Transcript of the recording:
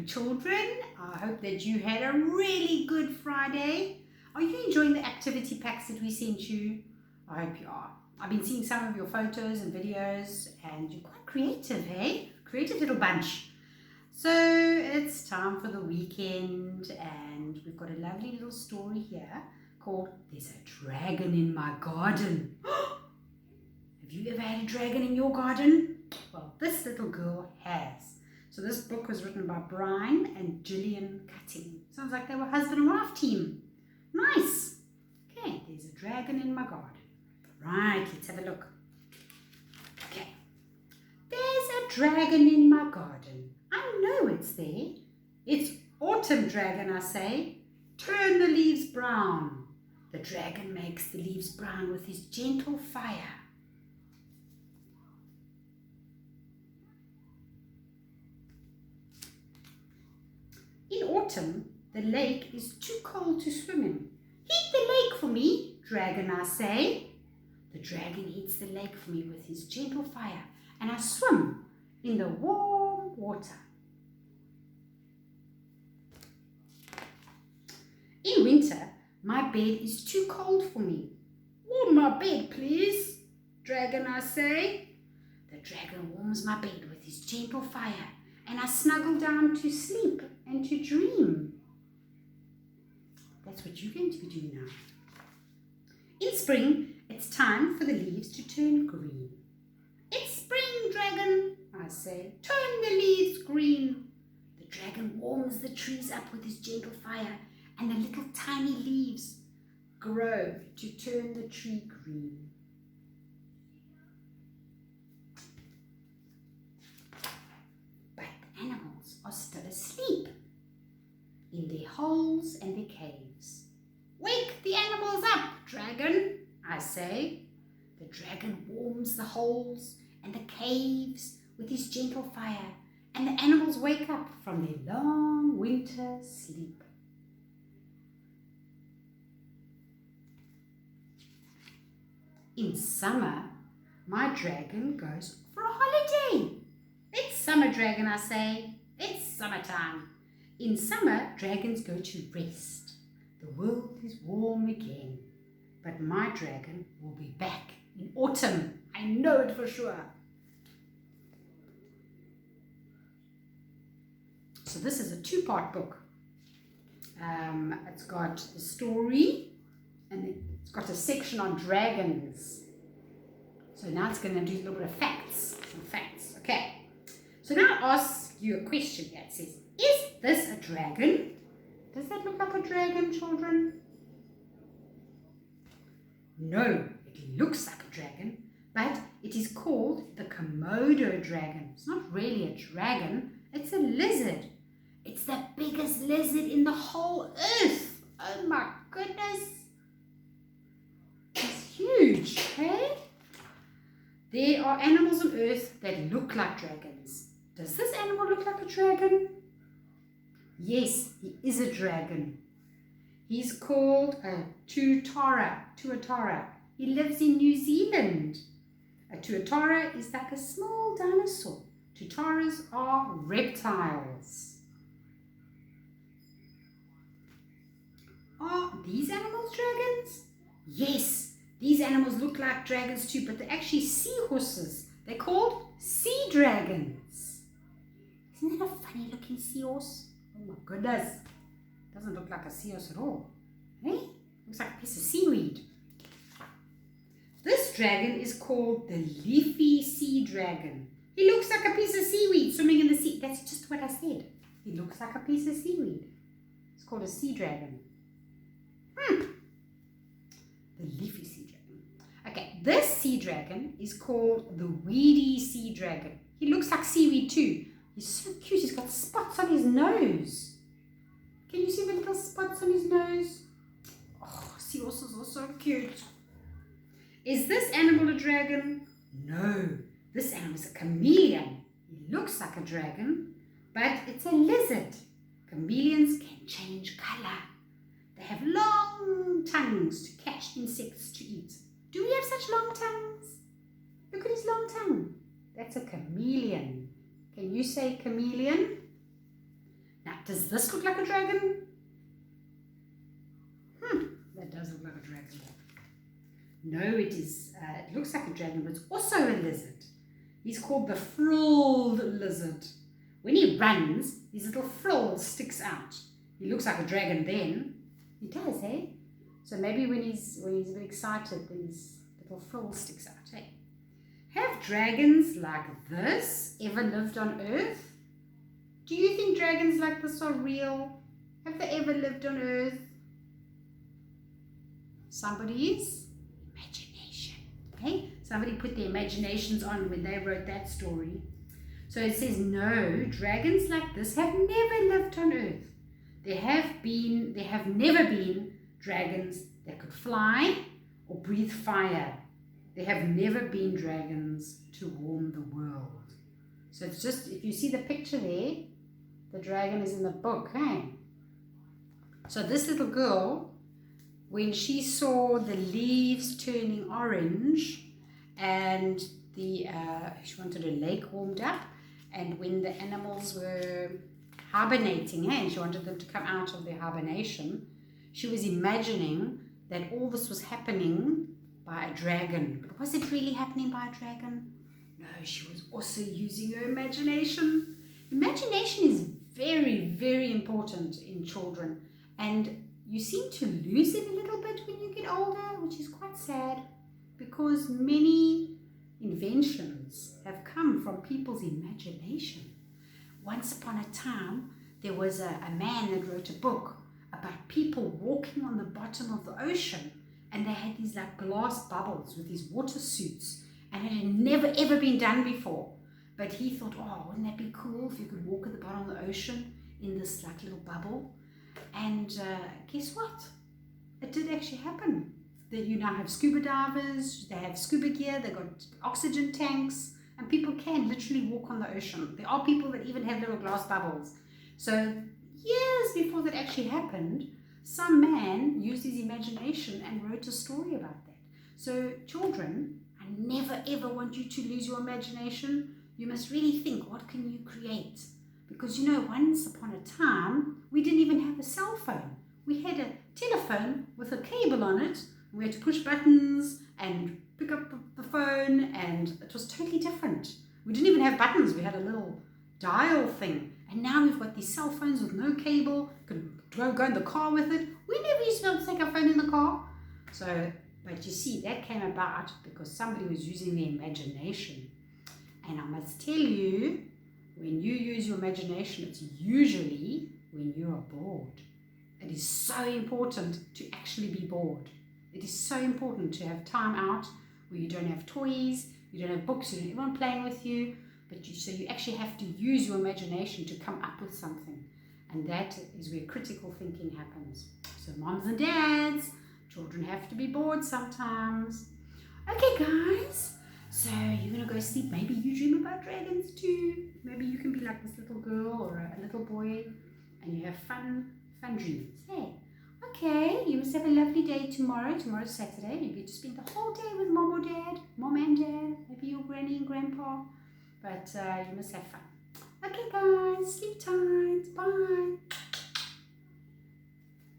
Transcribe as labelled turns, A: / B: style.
A: children. I hope that you had a really good Friday. Are you enjoying the activity packs that we sent you? I hope you are. I've been seeing some of your photos and videos and you're quite creative, hey? Creative little bunch. So it's time for the weekend and we've got a lovely little story here called There's a Dragon in My Garden. Have you ever had a dragon in your garden? Well, this little girl has. So this book was written by Brian and Gillian Cutting. Sounds like they were husband and wife team. Nice. Okay, there's a dragon in my garden. Right, let's have a look. Okay. There's a dragon in my garden. I know it's there. It's autumn dragon, I say. Turn the leaves brown. The dragon makes the leaves brown with his gentle fire. In autumn, the lake is too cold to swim in. Heat the lake for me, dragon, I say. The dragon heats the lake for me with his gentle fire, and I swim in the warm water. In winter, my bed is too cold for me. Warm my bed, please, dragon, I say. The dragon warms my bed with his gentle fire, and I snuggle down to sleep and to dream. That's what you're going to be doing now. In spring, it's time for the leaves to turn green. It's spring, dragon, I say. Turn the leaves green. The dragon warms the trees up with his gentle fire, and the little tiny leaves grow to turn the tree green. But the animals are still asleep in their holes and their caves. Wake the animals up, dragon, I say. The dragon warms the holes and the caves with his gentle fire, and the animals wake up from their long winter sleep. In summer, my dragon goes for a holiday. It's summer, dragon, I say. It's summertime. In summer, dragons go to rest. The world is warm again. But my dragon will be back in autumn. I know it for sure. So this is a two-part book. It's got the story and it's got a section on dragons. So now it's going to do a little bit of facts. Some facts. Okay. So now I'll ask you a question here. It says, is this a dragon? Does that look like a dragon, children? No, it looks like a dragon, but it is called the Komodo dragon. It's not really a dragon, it's a lizard. It's the biggest lizard in the whole earth. Oh my goodness. It's huge, okay? There are animals on earth that look like dragons. Does this animal look like a dragon? Yes, he is a dragon. He's called a tuatara. He lives in New Zealand. A tuatara is like a small dinosaur. Tuataras are reptiles. Are these animals dragons? Yes, these animals look like dragons too, but they're actually seahorses. They're called sea dragons. Isn't that a funny looking seahorse? Oh my goodness. Doesn't look like a seahorse at all. Hey? Looks like a piece of seaweed. This dragon is called the leafy sea dragon. He looks like a piece of seaweed swimming in the sea. That's just what I said. He looks like a piece of seaweed. It's called a sea dragon. The leafy sea dragon. Okay, this sea dragon is called the weedy sea dragon. He looks like seaweed too. He's so cute. He's got spots on his nose. Can you see the little spots on his nose? Oh, seahorses are so cute. Is this animal a dragon? No, this animal is a chameleon. He looks like a dragon, but it's a lizard. Chameleons can change color. They have long tongues to catch insects to eat. Do we have such long tongues? Look at his long tongue. That's a chameleon. Can you say chameleon? Now, does this look like a dragon? That does look like a dragon. No, it is. It looks like a dragon, but it's also a lizard. He's called the frilled lizard. When he runs, his little frill sticks out. He looks like a dragon then. He does, eh? So maybe when he's a bit excited, then his little frill sticks out, eh? Have dragons like this ever lived on Earth? Do you think dragons like this are real? Have they ever lived on Earth? Somebody's imagination. Okay? Somebody put their imaginations on when they wrote that story. So it says, no, dragons like this have never lived on Earth. There have never been dragons that could fly or breathe fire. There have never been dragons to warm the world. So it's just, if you see the picture there, the dragon is in the book, hey? So this little girl, when she saw the leaves turning orange and she wanted her lake warmed up, and when the animals were hibernating, hey, and she wanted them to come out of their hibernation, she was imagining that all this was happening by a dragon. But was it really happening by a dragon? No, she was also using her imagination. Imagination is very, very important in children, and you seem to lose it a little bit when you get older, which is quite sad, because many inventions have come from people's imagination. Once upon a time, there was a man that wrote a book about people walking on the bottom of the ocean, and they had these like glass bubbles with these water suits, and it had never ever been done before. But he thought, oh, wouldn't that be cool if you could walk at the bottom of the ocean in this like little bubble? And guess what? It did actually happen. That you now have scuba divers, they have scuba gear, they've got oxygen tanks, and people can literally walk on the ocean. There are people that even have little glass bubbles. So years before that actually happened, some man used his imagination and wrote a story about that. So children, I never ever want you to lose your imagination. You must really think, what can you create? Because you know, once upon a time, we didn't even have a cell phone. We had a telephone with a cable on it. We had to push buttons and pick up the phone, and it was totally different. We didn't even have buttons. We had a little dial thing. And now we've got these cell phones with no cable. Could go in the car with it. We never used to be able to take our phone in the car. So, but you see, that came about because somebody was using their imagination. And I must tell you, when you use your imagination, it's usually when you are bored. It is so important to actually be bored. It is so important to have time out where you don't have toys, you don't have books, you don't have anyone playing with you, so you actually have to use your imagination to come up with something. And that is where critical thinking happens. So moms and dads, children have to be bored sometimes. Okay guys, so you're going to go sleep. Maybe you dream about dragons too. Maybe you can be like this little girl or a little boy and you have fun dreams. Hey, okay, you must have a lovely day tomorrow. Tomorrow's Saturday. Maybe you just spend the whole day with mom and dad, maybe your granny and grandpa. But you must have fun. Okay guys, sleep tight. Bye.